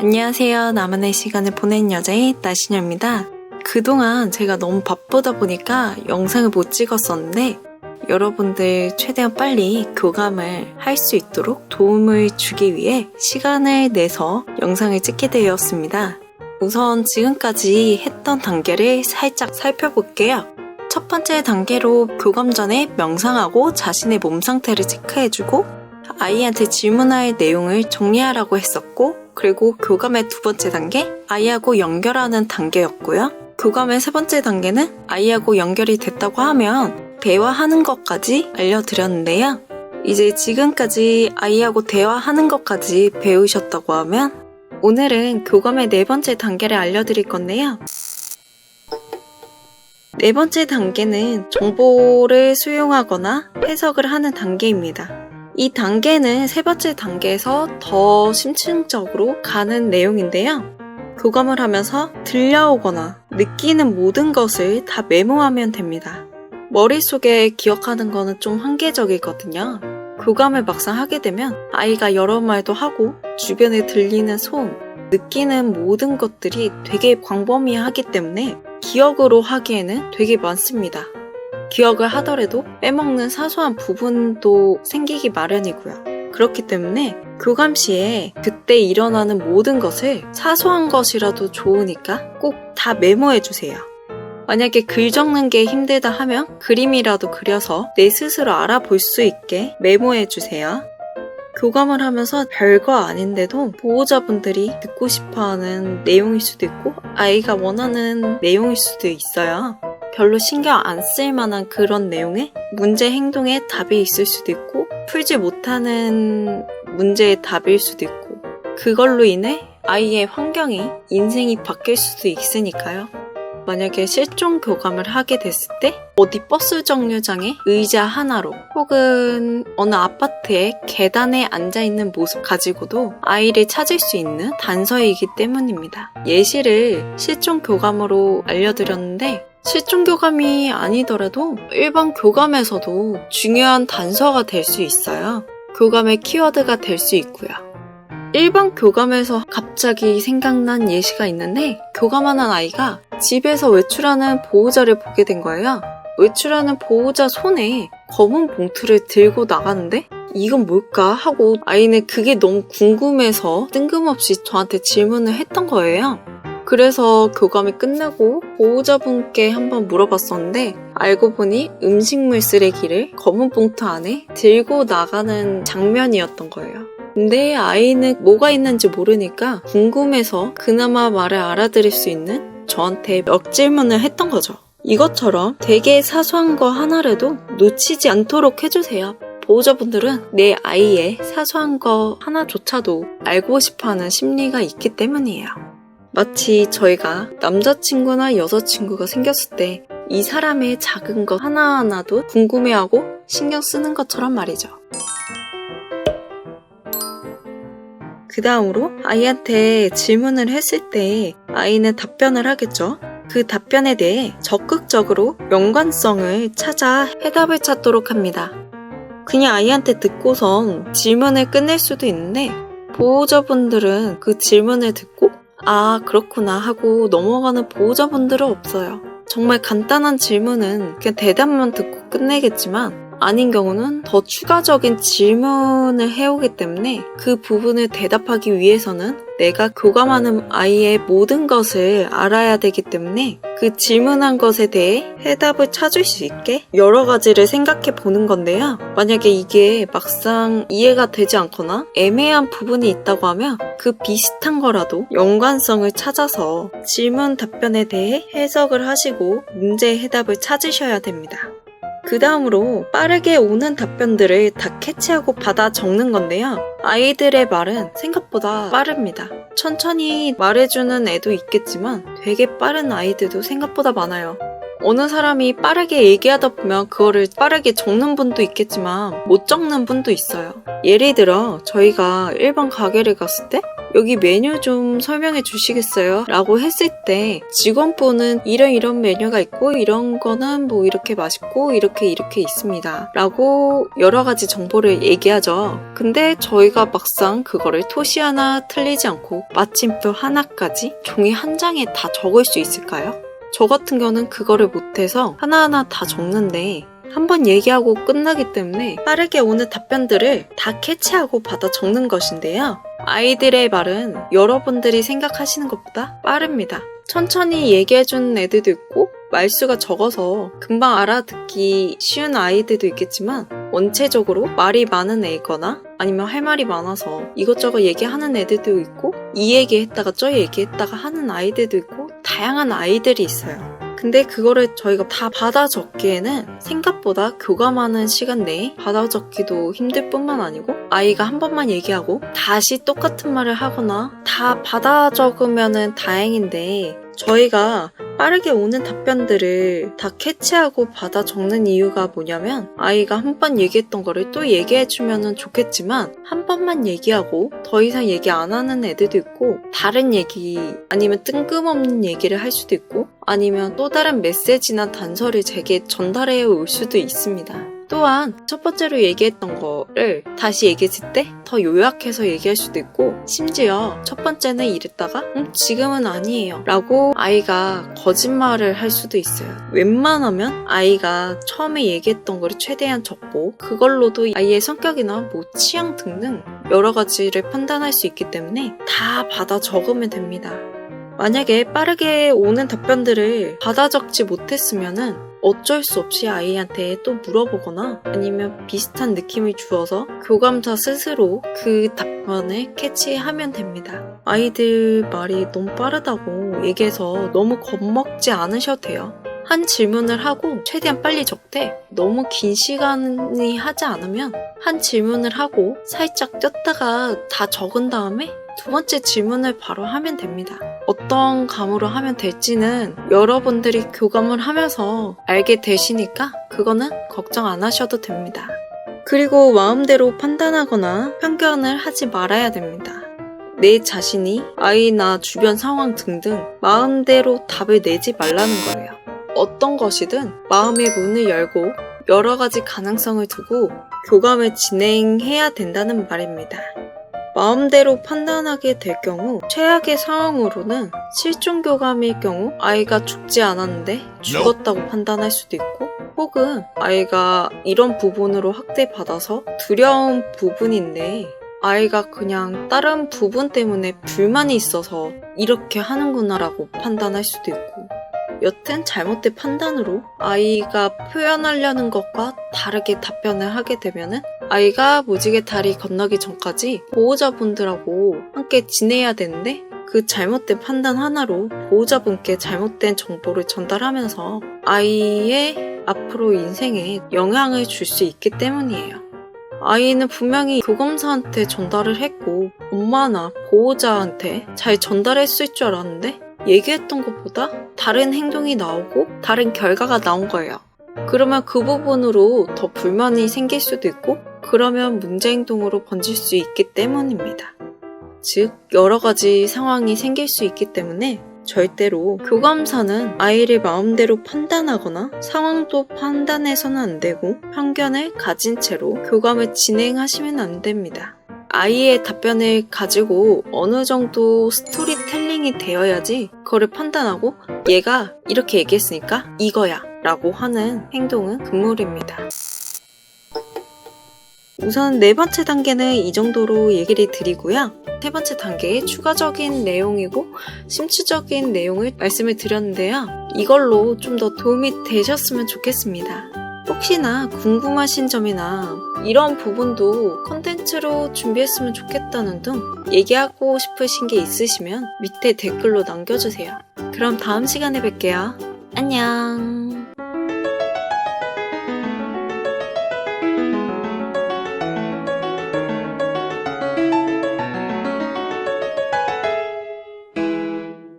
안녕하세요. 나만의 시간을 보낸 여자의 나시녀입니다. 그동안 제가 너무 바쁘다 보니까 영상을 못 찍었었는데 여러분들 최대한 빨리 교감을 할 수 있도록 도움을 주기 위해 시간을 내서 영상을 찍게 되었습니다. 우선 지금까지 했던 단계를 살짝 살펴볼게요. 첫 번째 단계로 교감 전에 명상하고 자신의 몸 상태를 체크해주고 아이한테 질문할 내용을 정리하라고 했었고, 그리고 교감의 두 번째 단계, 아이하고 연결하는 단계였고요. 교감의 세 번째 단계는 아이하고 연결이 됐다고 하면 대화하는 것까지 알려드렸는데요. 이제 지금까지 아이하고 대화하는 것까지 배우셨다고 하면 오늘은 교감의 네 번째 단계를 알려드릴 건데요. 네 번째 단계는 정보를 수용하거나 해석을 하는 단계입니다. 이 단계는 세 번째 단계에서 더 심층적으로 가는 내용인데요. 교감을 하면서 들려오거나 느끼는 모든 것을 다 메모하면 됩니다. 머릿속에 기억하는 거는 좀 한계적이거든요. 교감을 막상 하게 되면 아이가 여러 말도 하고 주변에 들리는 소음, 느끼는 모든 것들이 되게 광범위하기 때문에 기억으로 하기에는 되게 많습니다. 기억을 하더라도 빼먹는 사소한 부분도 생기기 마련이고요. 그렇기 때문에 교감 시에 그때 일어나는 모든 것을 사소한 것이라도 좋으니까 꼭 다 메모해주세요. 만약에 글 적는 게 힘들다 하면 그림이라도 그려서 내 스스로 알아볼 수 있게 메모해주세요. 교감을 하면서 별거 아닌데도 보호자분들이 듣고 싶어하는 내용일 수도 있고 아이가 원하는 내용일 수도 있어요. 별로 신경 안 쓸 만한 그런 내용에 문제 행동에 답이 있을 수도 있고 풀지 못하는 문제의 답일 수도 있고 그걸로 인해 아이의 환경이 인생이 바뀔 수도 있으니까요. 만약에 실종 교감을 하게 됐을 때 어디 버스 정류장에 의자 하나로 혹은 어느 아파트의 계단에 앉아있는 모습 가지고도 아이를 찾을 수 있는 단서이기 때문입니다. 예시를 실종 교감으로 알려드렸는데 실종 교감이 아니더라도 일반 교감에서도 중요한 단서가 될 수 있어요. 교감의 키워드가 될 수 있고요. 일반 교감에서 갑자기 생각난 예시가 있는데 교감하는 아이가 집에서 외출하는 보호자를 보게 된 거예요. 외출하는 보호자 손에 검은 봉투를 들고 나가는데 이건 뭘까 하고 아이는 그게 너무 궁금해서 뜬금없이 저한테 질문을 했던 거예요. 그래서 교감이 끝나고 보호자분께 한번 물어봤었는데 알고 보니 음식물 쓰레기를 검은 봉투 안에 들고 나가는 장면이었던 거예요. 근데 아이는 뭐가 있는지 모르니까 궁금해서 그나마 말을 알아들을 수 있는 저한테 몇 질문을 했던 거죠. 이것처럼 되게 사소한 거 하나라도 놓치지 않도록 해주세요. 보호자분들은 내 아이의 사소한 거 하나조차도 알고 싶어하는 심리가 있기 때문이에요. 마치 저희가 남자친구나 여자친구가 생겼을 때 이 사람의 작은 것 하나하나도 궁금해하고 신경 쓰는 것처럼 말이죠. 그 다음으로 아이한테 질문을 했을 때 아이는 답변을 하겠죠. 그 답변에 대해 적극적으로 연관성을 찾아 해답을 찾도록 합니다. 그냥 아이한테 듣고선 질문을 끝낼 수도 있는데 보호자분들은 그 질문을 듣고 아 그렇구나 하고 넘어가는 보호자분들은 없어요. 정말 간단한 질문은 그냥 대답만 듣고 끝내겠지만 아닌 경우는 더 추가적인 질문을 해오기 때문에 그 부분을 대답하기 위해서는 내가 교감하는 아이의 모든 것을 알아야 되기 때문에 그 질문한 것에 대해 해답을 찾을 수 있게 여러 가지를 생각해 보는 건데요. 만약에 이게 막상 이해가 되지 않거나 애매한 부분이 있다고 하면 그 비슷한 거라도 연관성을 찾아서 질문 답변에 대해 해석을 하시고 문제의 해답을 찾으셔야 됩니다. 그 다음으로 빠르게 오는 답변들을 다 캐치하고 받아 적는 건데요. 아이들의 말은 생각보다 빠릅니다. 천천히 말해주는 애도 있겠지만 되게 빠른 아이들도 생각보다 많아요. 어느 사람이 빠르게 얘기하다 보면 그거를 빠르게 적는 분도 있겠지만 못 적는 분도 있어요. 예를 들어 저희가 일반 가게를 갔을 때 여기 메뉴 좀 설명해 주시겠어요? 라고 했을 때 직원분은 이런 메뉴가 있고 이런 거는 뭐 이렇게 맛있고 이렇게 있습니다. 라고 여러 가지 정보를 얘기하죠. 근데 저희가 막상 그거를 토시 하나 틀리지 않고 마침표 하나까지 종이 한 장에 다 적을 수 있을까요? 저 같은 경우는 그거를 못해서 하나하나 다 적는데 한번 얘기하고 끝나기 때문에 빠르게 오는 답변들을 다 캐치하고 받아 적는 것인데요. 아이들의 말은 여러분들이 생각하시는 것보다 빠릅니다. 천천히 얘기해주는 애들도 있고 말수가 적어서 금방 알아듣기 쉬운 아이들도 있겠지만 원체적으로 말이 많은 애거나 아니면 할 말이 많아서 이것저것 얘기하는 애들도 있고 이 얘기했다가 저 얘기했다가 하는 아이들도 있고 다양한 아이들이 있어요. 근데 그거를 저희가 다 받아 적기에는 생각보다 교감하는 시간 내에 받아 적기도 힘들 뿐만 아니고 아이가 한 번만 얘기하고 다시 똑같은 말을 하거나 다 받아 적으면은 다행인데 저희가 빠르게 오는 답변들을 다 캐치하고 받아 적는 이유가 뭐냐면 아이가 한 번 얘기했던 거를 또 얘기해주면 좋겠지만 한 번만 얘기하고 더 이상 얘기 안 하는 애들도 있고 다른 얘기 아니면 뜬금없는 얘기를 할 수도 있고 아니면 또 다른 메시지나 단서를 제게 전달해 올 수도 있습니다. 또한 첫 번째로 얘기했던 거를 다시 얘기했을 때 더 요약해서 얘기할 수도 있고 심지어 첫 번째는 이랬다가 지금은 아니에요 라고 아이가 거짓말을 할 수도 있어요. 웬만하면 아이가 처음에 얘기했던 거를 최대한 적고 그걸로도 아이의 성격이나 뭐 취향 등등 여러 가지를 판단할 수 있기 때문에 다 받아 적으면 됩니다. 만약에 빠르게 오는 답변들을 받아 적지 못했으면은 어쩔 수 없이 아이한테 또 물어보거나 아니면 비슷한 느낌을 주어서 교감자 스스로 그 답변을 캐치하면 됩니다. 아이들 말이 너무 빠르다고 얘기해서 너무 겁먹지 않으셔도 돼요. 한 질문을 하고 최대한 빨리 적되 너무 긴 시간이 하지 않으면 한 질문을 하고 살짝 뛰었다가 다 적은 다음에 두 번째 질문을 바로 하면 됩니다. 어떤 감으로 하면 될지는 여러분들이 교감을 하면서 알게 되시니까 그거는 걱정 안 하셔도 됩니다. 그리고 마음대로 판단하거나 편견을 하지 말아야 됩니다. 내 자신이 아이나 주변 상황 등등 마음대로 답을 내지 말라는 거예요. 어떤 것이든 마음의 문을 열고 여러 가지 가능성을 두고 교감을 진행해야 된다는 말입니다. 마음대로 판단하게 될 경우 최악의 상황으로는 실종 교감일 경우 아이가 죽지 않았는데 죽었다고 판단할 수도 있고 혹은 아이가 이런 부분으로 학대받아서 두려운 부분인데 아이가 그냥 다른 부분 때문에 불만이 있어서 이렇게 하는구나라고 판단할 수도 있고 여튼 잘못된 판단으로 아이가 표현하려는 것과 다르게 답변을 하게 되면은 아이가 무지개 다리 건너기 전까지 보호자분들하고 함께 지내야 되는데 그 잘못된 판단 하나로 보호자분께 잘못된 정보를 전달하면서 아이의 앞으로 인생에 영향을 줄 수 있기 때문이에요. 아이는 분명히 교감사한테 전달을 했고 엄마나 보호자한테 잘 전달했을 줄 알았는데 얘기했던 것보다 다른 행동이 나오고 다른 결과가 나온 거예요. 그러면 그 부분으로 더 불만이 생길 수도 있고 그러면 문제 행동으로 번질 수 있기 때문입니다. 즉 여러 가지 상황이 생길 수 있기 때문에 절대로 교감사는 아이를 마음대로 판단하거나 상황도 판단해서는 안 되고 편견을 가진 채로 교감을 진행하시면 안 됩니다. 아이의 답변을 가지고 어느 정도 스토리텔링이 되어야지 그거를 판단하고 얘가 이렇게 얘기했으니까 이거야 라고 하는 행동은 금물입니다. 우선 네 번째 단계는 이 정도로 얘기를 드리고요. 세 번째 단계의 추가적인 내용이고 심취적인 내용을 말씀을 드렸는데요. 이걸로 좀 더 도움이 되셨으면 좋겠습니다. 혹시나 궁금하신 점이나 이런 부분도 컨텐츠로 준비했으면 좋겠다는 등 얘기하고 싶으신 게 있으시면 밑에 댓글로 남겨주세요. 그럼 다음 시간에 뵐게요. 안녕.